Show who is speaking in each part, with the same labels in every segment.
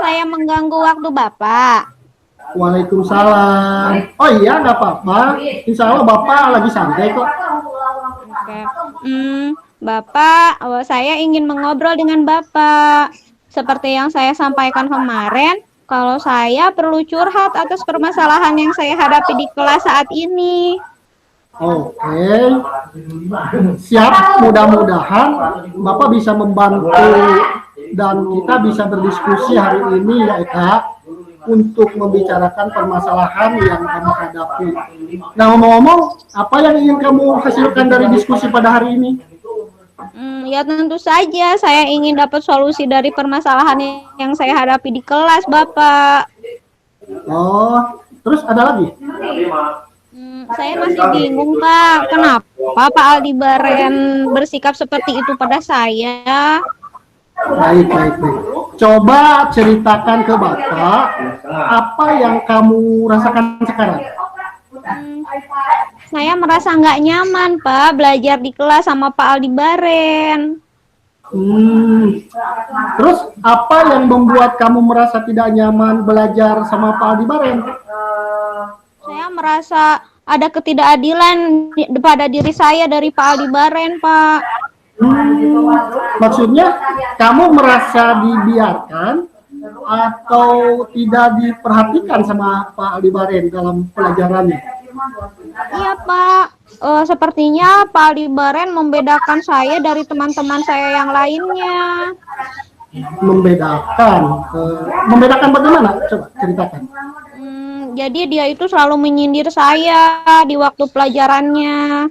Speaker 1: saya mengganggu waktu Bapak?
Speaker 2: Waalaikumsalam. Oh iya, nggak apa-apa. Insya Allah Bapak lagi santai kok.
Speaker 1: Oke. Bapak, saya ingin mengobrol dengan Bapak. Seperti yang saya sampaikan kemarin, kalau saya perlu curhat atas permasalahan yang saya hadapi di kelas saat ini.
Speaker 2: Oke, siap. Mudah-mudahan Bapak bisa membantu dan kita bisa berdiskusi hari ini ya Eka, untuk membicarakan permasalahan yang kamu hadapi. Nah, ngomong-ngomong, apa yang ingin kamu hasilkan dari diskusi pada hari ini?
Speaker 1: Ya tentu saja saya ingin dapat solusi dari permasalahan yang saya hadapi di kelas, Bapak.
Speaker 2: Oh, terus ada lagi?
Speaker 1: Saya masih bingung, Pak. Kenapa Pak Aldibaren bersikap seperti itu pada saya?
Speaker 2: Baik. Coba ceritakan ke Bapak apa yang kamu rasakan sekarang.
Speaker 1: Saya merasa nggak nyaman, Pak, belajar di kelas sama Pak Aldibaren.
Speaker 2: Terus apa yang membuat kamu merasa tidak nyaman belajar sama Pak Aldibaren?
Speaker 1: Saya merasa ada ketidakadilan pada diri saya dari Pak Aldibaren, Pak.
Speaker 2: Maksudnya kamu merasa dibiarkan atau tidak diperhatikan sama Pak Aldibaren dalam pelajarannya?
Speaker 1: Iya, Pak. Sepertinya Pak Aldibaren membedakan saya dari teman-teman saya yang lainnya.
Speaker 2: Membedakan bagaimana? Coba ceritakan.
Speaker 1: Jadi dia itu selalu menyindir saya di waktu pelajarannya.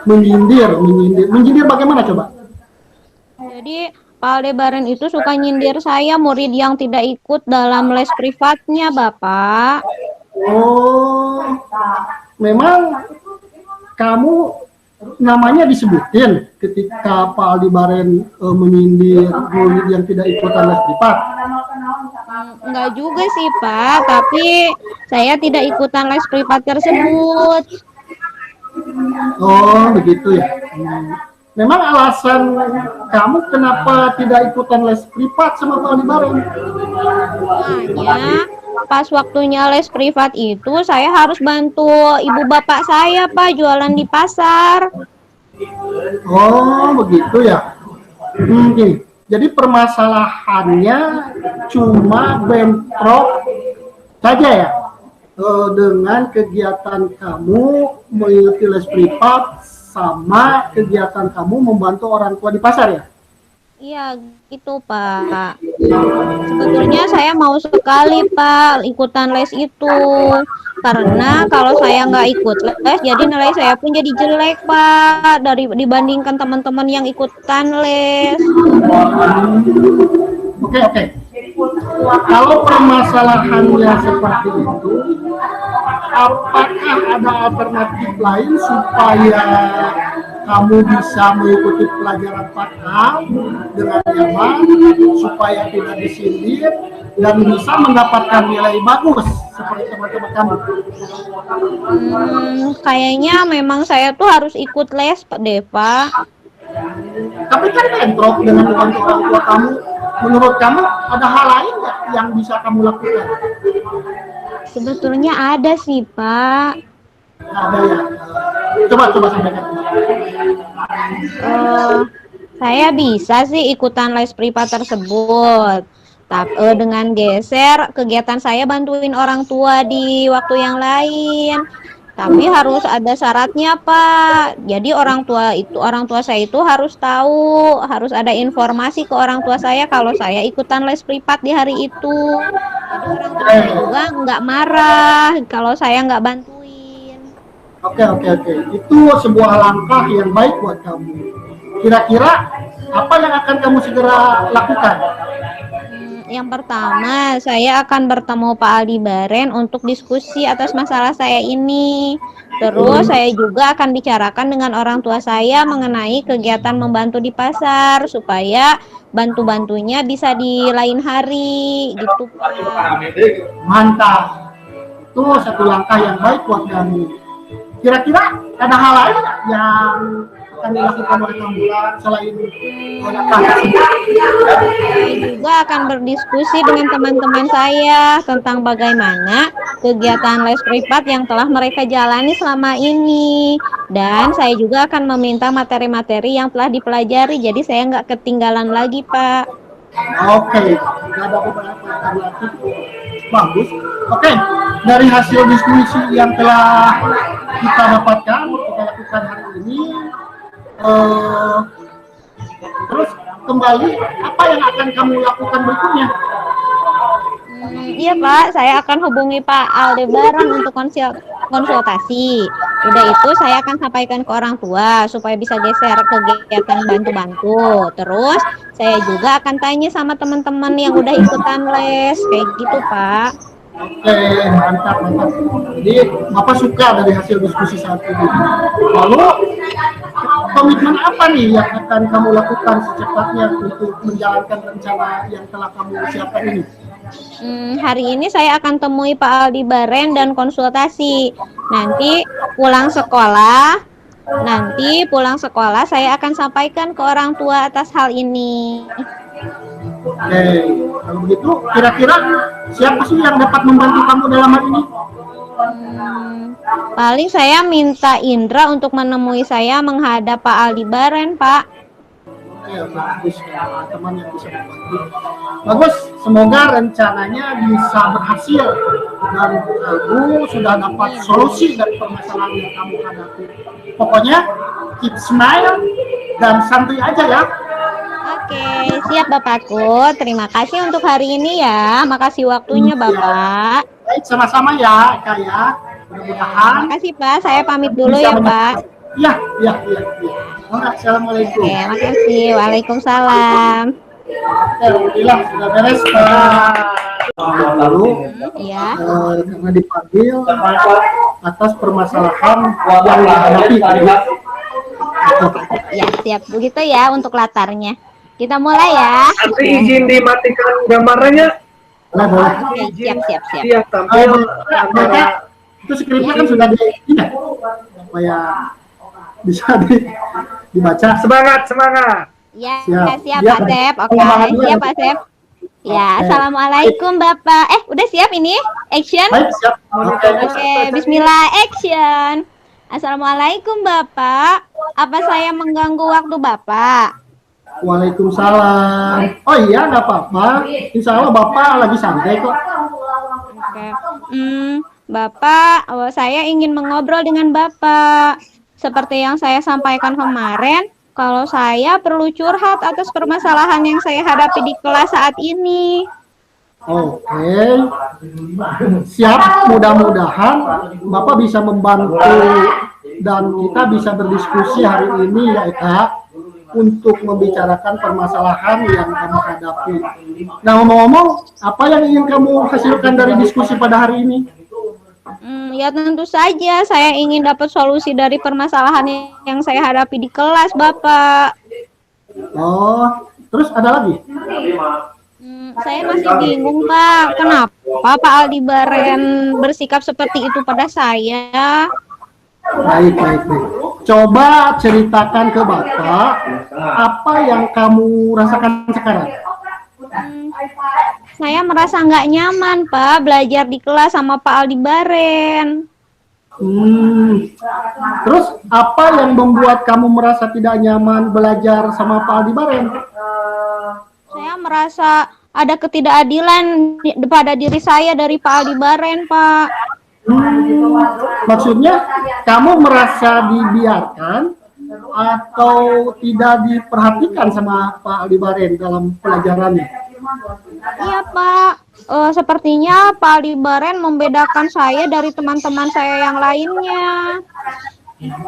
Speaker 2: Menyindir bagaimana coba?
Speaker 1: Jadi Pak Aldibaren itu suka nyindir saya, murid yang tidak ikut dalam les privatnya, Bapak.
Speaker 2: Oh, memang kamu namanya disebutin ketika Pak Aldibaren menyindir murid yang tidak ikutan les privat?
Speaker 1: Enggak juga sih, Pak, tapi saya tidak ikutan les privat tersebut.
Speaker 2: Oh, begitu ya. Memang alasan kamu kenapa tidak ikutan les privat sama Pak Aldibaren?
Speaker 1: Soalnya pas waktunya les privat itu saya harus bantu ibu bapak saya, Pak, jualan di pasar.
Speaker 2: Oh, begitu ya. Jadi permasalahannya cuma bentrok saja ya, dengan kegiatan kamu mengikuti les privat sama kegiatan kamu membantu orang tua di pasar ya?
Speaker 1: Iya, gitu, Pak. Sebetulnya saya mau sekali, Pak, ikutan les itu. Karena kalau saya nggak ikut les, jadi nilai saya pun jadi jelek, Pak, dibandingkan teman-teman yang ikutan les.
Speaker 2: Oke. Kalau permasalahannya seperti itu, apakah ada alternatif lain supaya kamu bisa mengikuti pelajaran Pak dengan nyaman, supaya tidak disindir dan bisa mendapatkan nilai bagus seperti teman-teman kamu?
Speaker 1: Kayaknya memang saya tuh harus ikut les, Pak Deva.
Speaker 2: Tapi kan bentrok dengan membantu orang tua kamu. Menurut kamu ada hal lain nggak yang bisa kamu lakukan?
Speaker 1: Sebetulnya ada sih, Pak.
Speaker 2: Ada ya. Coba sampaikan.
Speaker 1: Saya bisa sih ikutan les privat tersebut. Tapi dengan geser kegiatan saya bantuin orang tua di waktu yang lain. Tapi harus ada syaratnya, Pak. Jadi orang tua saya itu harus tahu, harus ada informasi ke orang tua saya kalau saya ikutan les privat di hari itu. Jadi orang tua saya juga nggak marah kalau saya nggak bantuin.
Speaker 2: Oke. Itu sebuah langkah yang baik buat kamu. Kira-kira apa yang akan kamu segera lakukan?
Speaker 1: Yang pertama, saya akan bertemu Pak Aldibaren untuk diskusi atas masalah saya ini. Terus saya juga akan bicarakan dengan orang tua saya mengenai kegiatan membantu di pasar supaya bantu-bantunya bisa di lain hari gitu, Pak.
Speaker 2: Mantap. Itu satu langkah yang baik buat kamu. Kira-kira ada hal lain yang akan dilakukan oleh kamu selain
Speaker 1: Saya juga akan berdiskusi dengan teman-teman saya tentang bagaimana kegiatan les privat yang telah mereka jalani selama ini. Dan saya juga akan meminta materi-materi yang telah dipelajari, jadi saya nggak ketinggalan lagi, Pak.
Speaker 2: Oke, nggak ada beberapa alternatif. Bagus. Oke, dari hasil diskusi yang telah kita dapatkan, kita lakukan hari ini, eh, terus kembali apa yang akan kamu lakukan berikutnya?
Speaker 1: Iya Pak, saya akan hubungi Pak Aldebaran untuk konsultasi. Udah itu saya akan sampaikan ke orang tua supaya bisa geser kegiatan bantu-bantu. Terus saya juga akan tanya sama teman-teman yang udah ikutan les, kayak gitu Pak.
Speaker 2: Oke, mantap, mantap. Jadi, Bapak suka dari hasil diskusi saat ini. Lalu, komitmen apa nih yang akan kamu lakukan secepatnya untuk menjalankan rencana yang telah kamu siapkan ini?
Speaker 1: Hari ini saya akan temui Pak Aldebaran dan konsultasi. Nanti pulang sekolah saya akan sampaikan ke orang tua atas hal ini.
Speaker 2: Oke, kalau begitu, kira-kira siapa sih yang dapat membantu kamu dalam hal ini?
Speaker 1: Paling saya minta Indra untuk menemui saya menghadap Pak Aldebaran, Pak.
Speaker 2: Ya, bagus, teman yang bisa membantu. Bagus, semoga rencananya bisa berhasil dan kamu sudah dapat solusi dari permasalahan yang kamu hadapi. Pokoknya keep smile dan santai aja ya.
Speaker 1: Oke, siap Bapakku. Terima kasih untuk hari ini ya. Makasih waktunya Bapak.
Speaker 2: Baik, sama-sama ya, Kak ya. Mudah-mudahan.
Speaker 1: Terima kasih Pak. Saya pamit dulu ya Pak.
Speaker 2: Iya. Assalamualaikum.
Speaker 1: Oke, makasih. Waalaikumsalam.
Speaker 2: Alhamdulillah sudah beres Pak. Lalu
Speaker 1: Iya.
Speaker 2: karena dipanggil atas permasalahan yang dihadapi.
Speaker 1: Ya, siap. Begitu ya untuk latarnya. Kita mulai ya.
Speaker 3: Nanti izin dimatikan gambarnya.
Speaker 2: Nah, boleh.
Speaker 1: Oke, siap.
Speaker 3: Iya, tampil
Speaker 2: Maka itu skripnya kan sudah di ini ya, supaya bisa dibaca.
Speaker 3: Semangat.
Speaker 1: Ya,
Speaker 2: Siap.
Speaker 1: siap
Speaker 2: Siap,
Speaker 1: Pak Sep. Oke,
Speaker 2: Semangat dulu.
Speaker 1: siap Pak Sep. Ya, Assalamualaikum Bapak. Udah siap ini? Action?
Speaker 2: Baik, siap.
Speaker 1: Oke, bismillah, action. Assalamualaikum Bapak. Apa saya mengganggu waktu Bapak?
Speaker 2: Waalaikumsalam. Oh iya, nggak apa-apa. Insya Allah Bapak lagi santai kok.
Speaker 1: Oke. Bapak, saya ingin mengobrol dengan Bapak. Seperti yang saya sampaikan kemarin, kalau saya perlu curhat atas permasalahan yang saya hadapi di kelas saat ini.
Speaker 2: Oke. Siap, mudah-mudahan Bapak bisa membantu dan kita bisa berdiskusi hari ini ya Eka, untuk membicarakan permasalahan yang kamu hadapi. Nah, ngomong-ngomong, apa yang ingin kamu hasilkan dari diskusi pada hari ini?
Speaker 1: Ya tentu saja saya ingin dapat solusi dari permasalahan yang saya hadapi di kelas, Bapak.
Speaker 2: Oh, terus ada lagi?
Speaker 1: Saya masih bingung, Pak. Kenapa Pak Aldebaran bersikap seperti itu pada saya?
Speaker 2: Baik. Coba ceritakan ke Bapak apa yang kamu rasakan sekarang.
Speaker 1: Saya merasa nggak nyaman, Pak, belajar di kelas sama Pak Aldebaran.
Speaker 2: Terus apa yang membuat kamu merasa tidak nyaman belajar sama Pak Aldebaran?
Speaker 1: Saya merasa ada ketidakadilan pada diri saya dari Pak Aldebaran, Pak.
Speaker 2: Maksudnya kamu merasa dibiarkan atau tidak diperhatikan sama Pak Aldebaran dalam pelajarannya?
Speaker 1: Iya Pak, sepertinya Pak Aldebaran membedakan saya dari teman-teman saya yang lainnya.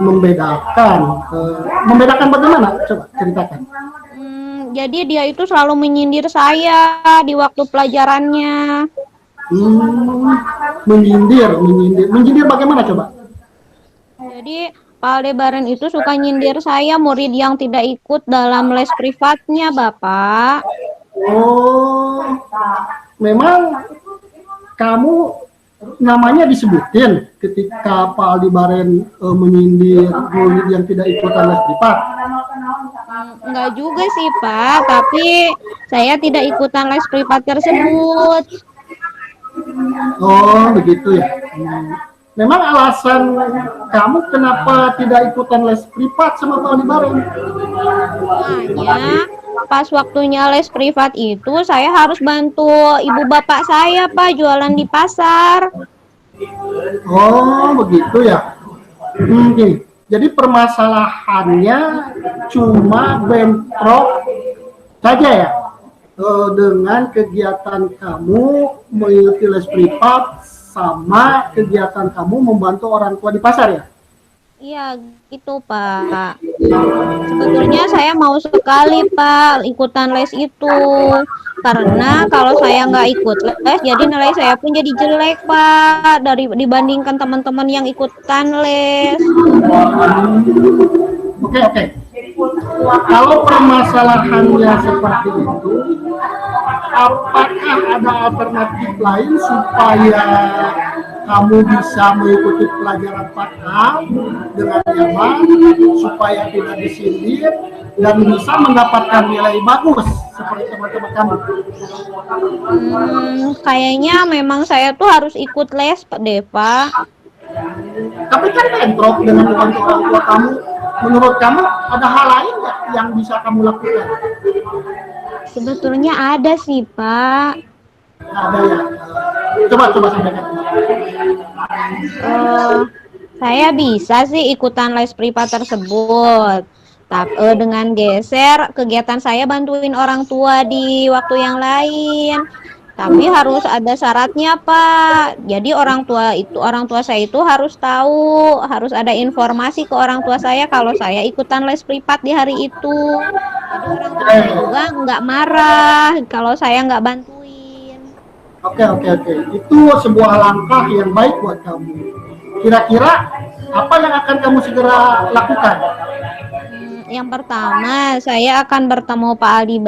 Speaker 2: Membedakan bagaimana? Coba ceritakan.
Speaker 1: Jadi dia itu selalu menyindir saya di waktu pelajarannya.
Speaker 2: Menyindir bagaimana coba?
Speaker 1: Jadi Pak Aldebaran itu suka nyindir saya, murid yang tidak ikut dalam les privatnya, Bapak.
Speaker 2: Oh, memang kamu namanya disebutin ketika Pak Aldi menyindir murid yang tidak ikutan les privat?
Speaker 1: Enggak juga sih Pak, tapi saya tidak ikutan les privat tersebut.
Speaker 2: Oh, begitu ya. Memang alasan kamu kenapa tidak ikutan les privat sama Pak Aldi?
Speaker 1: Soalnya pas waktunya les privat itu saya harus bantu ibu bapak saya Pak jualan di pasar.
Speaker 2: Oh, begitu ya. Oke. Jadi permasalahannya cuma bentrok saja ya dengan kegiatan kamu mengikuti les privat sama kegiatan kamu membantu orang tua di pasar ya?
Speaker 1: Iya gitu Pak. Sebetulnya saya mau sekali Pak ikutan les itu. Karena kalau saya nggak ikut les, jadi nilai saya pun jadi jelek Pak dibandingkan teman-teman yang ikutan les.
Speaker 2: Oke. Kalau permasalahannya seperti itu, apakah ada alternatif lain supaya kamu bisa mengikuti pelajaran pakar dengan nyaman, supaya tidak disindir dan bisa mendapatkan nilai bagus seperti teman-teman kamu?
Speaker 1: Kayaknya memang saya tuh harus ikut les deh Pak.
Speaker 2: Tapi kan bentrok dengan membantu orang tua kamu. Menurut kamu ada hal lain nggak yang bisa kamu lakukan?
Speaker 1: Sebetulnya ada sih Pak.
Speaker 2: Ada ya. Coba sampaikan.
Speaker 1: Saya bisa sih ikutan les privat tersebut. Tapi dengan geser kegiatan saya bantuin orang tua di waktu yang lain. Tapi harus ada syaratnya, Pak. Jadi orang tua saya itu harus tahu, harus ada informasi ke orang tua saya kalau saya ikutan les privat di hari itu. Jadi orang tua saya juga nggak marah kalau saya nggak bantuin.
Speaker 2: Oke. Itu sebuah langkah yang baik buat kamu. Kira-kira apa yang akan kamu segera lakukan?
Speaker 1: Yang pertama, saya akan bertemu Pak Aldi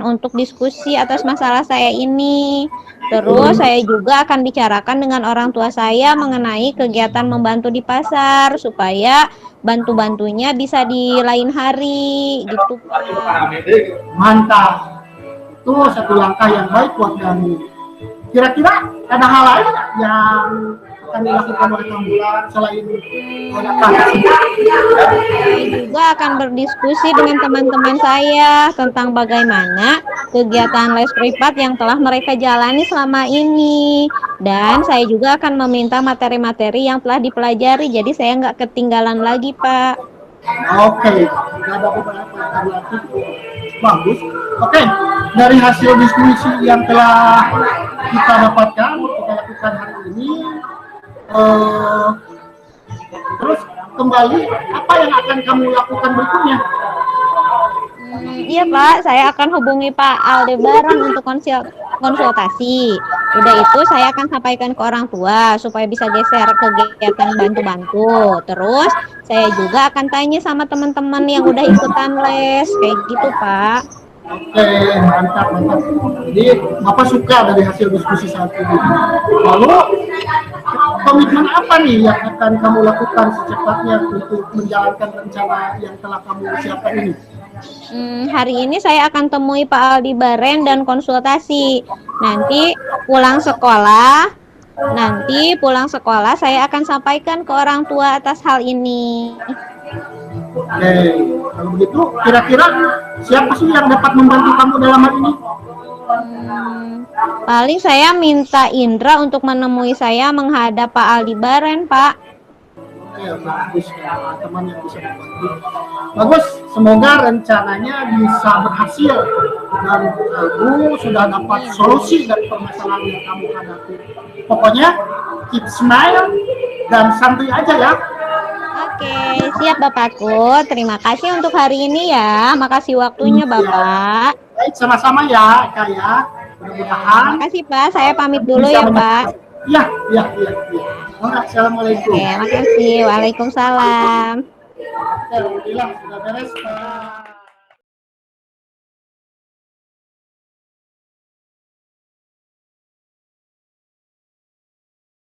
Speaker 1: untuk diskusi atas masalah saya ini. Terus saya juga akan bicarakan dengan orang tua saya mengenai kegiatan membantu di pasar supaya bantu-bantunya bisa di lain hari gitu Pak.
Speaker 2: Mantap. Itu satu langkah yang baik buat kamu. Kira-kira ada hal lain yang akan dilakukan oleh kamu selain
Speaker 1: saya juga akan berdiskusi dengan teman-teman saya tentang bagaimana kegiatan les privat yang telah mereka jalani selama ini. Dan saya juga akan meminta materi-materi yang telah dipelajari, jadi saya nggak ketinggalan lagi, Pak.
Speaker 2: Oke, ada beberapa alternatif. Bagus. Oke, dari hasil diskusi yang telah kita lakukan hari ini, terus kembali apa yang akan kamu lakukan berikutnya?
Speaker 1: Iya Pak, saya akan hubungi Pak Aldebaran untuk konsultasi. Udah itu saya akan sampaikan ke orang tua supaya bisa geser kegiatan bantu-bantu. Terus saya juga akan tanya sama teman-teman yang udah ikutan les, kayak gitu Pak.
Speaker 2: Oke, mantap. Jadi Bapak suka dari hasil diskusi saat ini. Lalu komitmen apa nih yang akan kamu lakukan secepatnya untuk menjalankan rencana yang telah kamu siapkan ini?
Speaker 1: Hari ini saya akan temui Pak Aldi dan konsultasi. Nanti pulang sekolah saya akan sampaikan ke orang tua atas hal ini.
Speaker 2: Oke, kalau begitu kira-kira siapa sih yang dapat membantu kamu dalam hal ini?
Speaker 1: Paling saya minta Indra untuk menemui saya menghadap Pak Aldi Pak.
Speaker 2: Oke, bagus, teman yang bisa membantu. Bagus, semoga rencananya bisa berhasil dan kamu sudah dapat solusi dari permasalahan yang kamu hadapi. Pokoknya keep smile dan santai aja ya.
Speaker 1: Oke, siap Bapakku. Terima kasih untuk hari ini ya. Makasih waktunya Bapak.
Speaker 2: Baik, sama-sama ya, Kak ya. Mudah-mudahan.
Speaker 1: Terima kasih Pak. Saya pamit dulu ya Pak.
Speaker 2: Iya. Assalamualaikum.
Speaker 1: Oke, makasih. Waalaikumsalam.
Speaker 2: Alhamdulillah sudah beres, Pak.